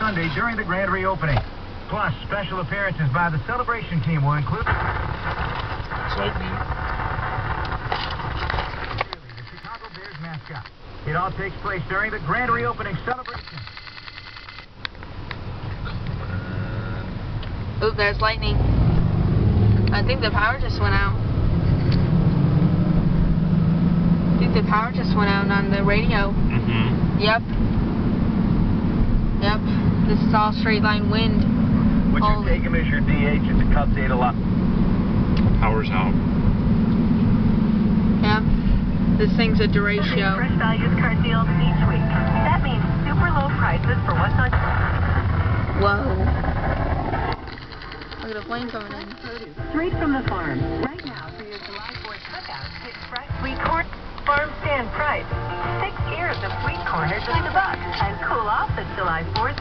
Sunday during the grand reopening. Plus, special appearances by the celebration team will include It's lightning. the Chicago Bears mascot. It all takes place during the grand reopening celebration. Ooh, there's lightning. I think the power just went out. I think the power just went out on the radio. Mm-hmm. Yep. Yep. This is all straight line wind. What you take them as your DH at the Cup data lot. Power's out. Yep. This thing's a duratio. Fresh values card deals each week. That means super low prices for what's on. Whoa. Look at the plane coming in. Straight from the farm. Right now, for your July 4th cookout, pick fresh sweet corn. Farm stand price. 6 ears of sweet corn are just $1, and cool off the July 4th with